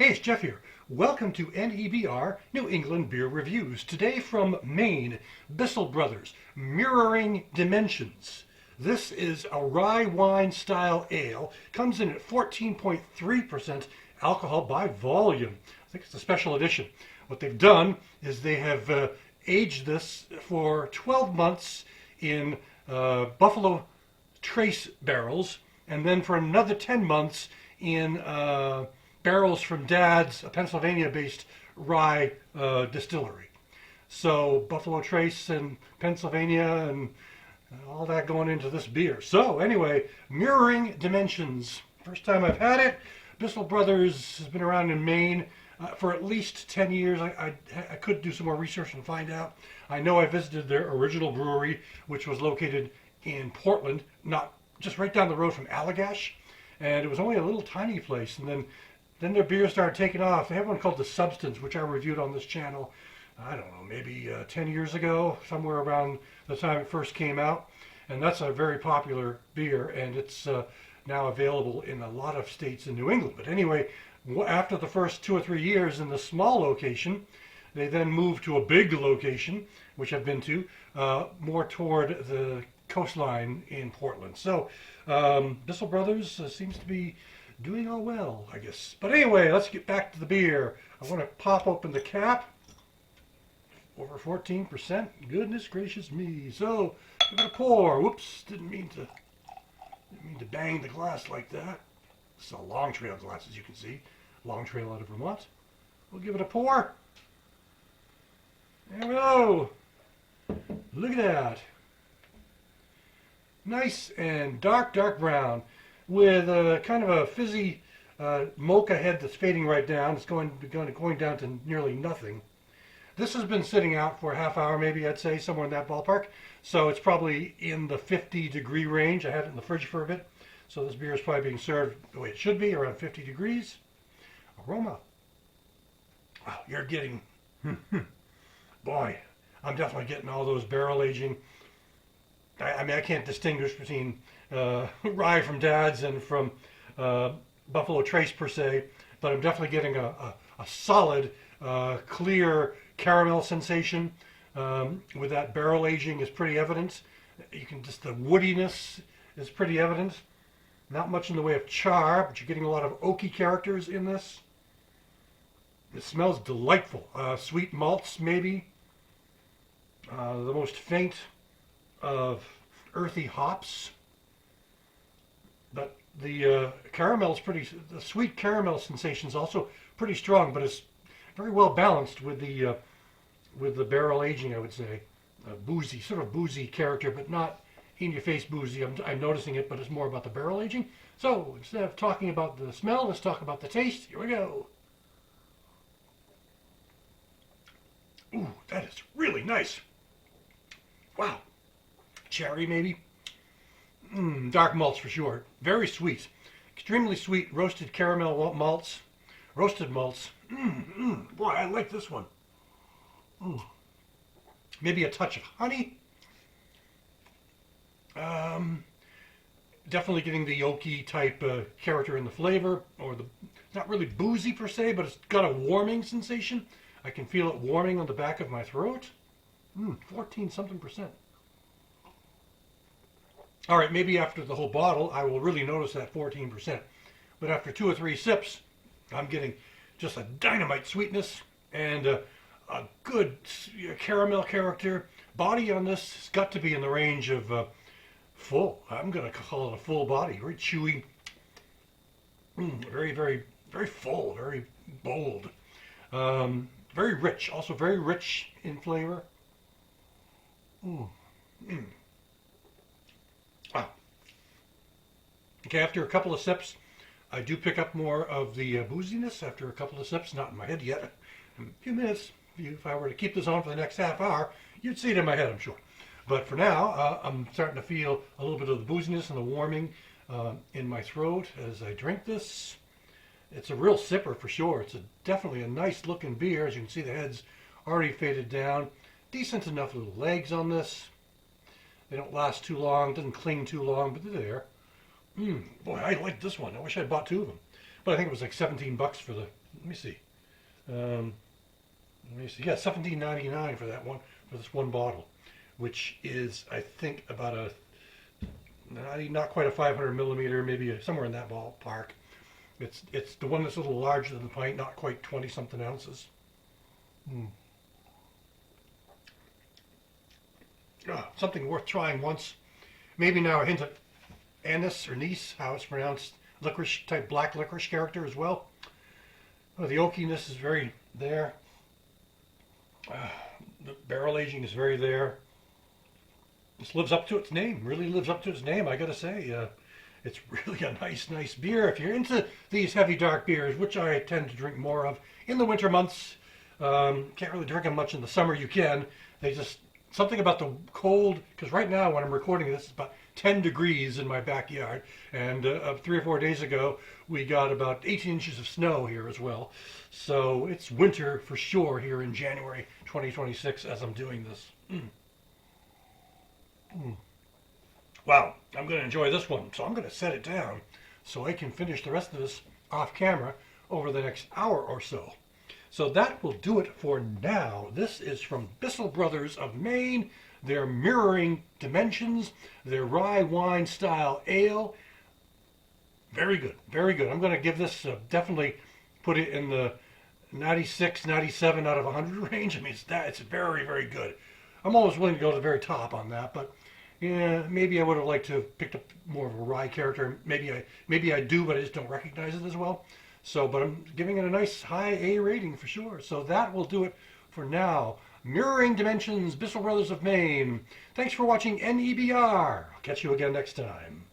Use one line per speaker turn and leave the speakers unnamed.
Hey, it's Jeff here. Welcome to NEBR, New England Beer Reviews. Today from Maine, Bissell Brothers, Mirroring Dimensions. This is a rye wine style ale. Comes in at 14.3% alcohol by volume. I think it's a special edition. What they've done is they have aged this for 12 months in Buffalo Trace barrels, and then for another 10 months in barrels from Dad's, a Pennsylvania-based rye distillery. So Buffalo Trace and Pennsylvania and all that going into this beer. So anyway, Mirroring Dimensions. First time I've had it. Bissell Brothers has been around in Maine for at least 10 years. I could do some more research and find out. I know I visited their original brewery, which was located in Portland, not just right down the road from Allagash. And it was only a little tiny place. And then their beers started taking off. They have one called The Substance, which I reviewed on this channel, I don't know, maybe 10 years ago, somewhere around the time it first came out. And that's a very popular beer, and it's now available in a lot of states in New England. But anyway, after the first 2 or 3 years in the small location, they then moved to a big location, which I've been to, more toward the coastline in Portland. So Bissell Brothers seems to be doing all well, I guess. But anyway, let's get back to the beer. I want to pop open the cap. Over 14%. Goodness gracious me. So give it a pour. Whoops, didn't mean to bang the glass like that. This is a Long Trail glass, as you can see. Long Trail out of Vermont. We'll give it a pour. There we go. Look at that. Nice and dark brown, with a kind of a fizzy mocha head that's fading right down. It's going down to nearly nothing. This has been sitting out for a half hour, maybe, I'd say, somewhere in that ballpark. So it's probably in the 50-degree range. I had it in the fridge for a bit. So this beer is probably being served the way it should be, around 50 degrees. Aroma. Wow, you're getting, boy, I'm definitely getting all those barrel aging. I mean, I can't distinguish between rye from Dad's and from Buffalo Trace per se, but I'm definitely getting a solid, clear caramel sensation with that barrel aging is pretty evident. You can just, the woodiness is pretty evident. Not much in the way of char, but you're getting a lot of oaky characters in this. It smells delightful. Sweet malts, maybe. The most faint of earthy hops, but the caramel is the sweet caramel sensation is also pretty strong, but it's very well balanced with the barrel aging, I would say. Boozy, sort of boozy character, but not in-your-face boozy. I'm noticing it, but it's more about the barrel aging. So instead of talking about the smell, let's talk about the taste. Here we go. Ooh, that is really nice. Wow. Cherry, maybe. Dark malts for sure. Very sweet. Extremely sweet roasted caramel malts. Roasted malts. Boy, I like this one. Maybe a touch of honey. Definitely getting the oaky type character in the flavor. It's not really boozy per se, but it's got a warming sensation. I can feel it warming on the back of my throat. 14-something%. All right, maybe after the whole bottle, I will really notice that 14%. But after 2 or 3 sips, I'm getting just a dynamite sweetness and a good caramel character. Body on this has got to be in the range of full. I'm going to call it a full body. Very chewy. Very, very, very full. Very bold. Very rich. Also very rich in flavor. Wow. Okay, after a couple of sips, I do pick up more of the booziness after a couple of sips. Not in my head yet. In a few minutes, if I were to keep this on for the next half hour, you'd see it in my head, I'm sure. But for now, I'm starting to feel a little bit of the booziness and the warming in my throat as I drink this. It's a real sipper for sure. It's definitely a nice looking beer. As you can see, the head's already faded down. Decent enough little legs on this. They don't last too long, doesn't cling too long, but they're there. Boy, I like this one. I wish I'd bought 2 of them. But I think it was like 17 bucks for Let me see. Let me see. Yeah, $17.99 for that one, for this one bottle, which is, I think, about a not quite a 500 milliliter, maybe somewhere in that ballpark. It's the one that's a little larger than the pint, not quite 20 something ounces. Mm. Something worth trying once. Maybe now a hint of anise or anise, how it's pronounced, licorice type black licorice character as well. Oh, the oakiness is very there. The barrel aging is very there. This lives up to its name. Really lives up to its name, I gotta say. It's really a nice beer. If you're into these heavy dark beers, which I tend to drink more of in the winter months, can't really drink them much in the summer. You can. They just something about the cold. Because right now, when I'm recording this, it's about 10 degrees in my backyard, and 3 or 4 days ago, we got about 18 inches of snow here as well. So it's winter for sure here in January 2026 as I'm doing this. Wow, I'm going to enjoy this one, so I'm going to set it down so I can finish the rest of this off camera over the next hour or so. So that will do it for now. This is from Bissell Brothers of Maine. Their Mirroring Dimensions, their rye wine style ale. Very good, very good. I'm going to give this, definitely put it in the 96, 97 out of 100 range. I mean, it's very, very good. I'm always willing to go to the very top on that, but yeah, maybe I would have liked to have picked up more of a rye character. Maybe I do, but I just don't recognize it as well. So, but I'm giving it a nice high A rating for sure. So that will do it for now. Mirroring Dimensions, Bissell Brothers of Maine. Thanks for watching NEBR. I'll catch you again next time.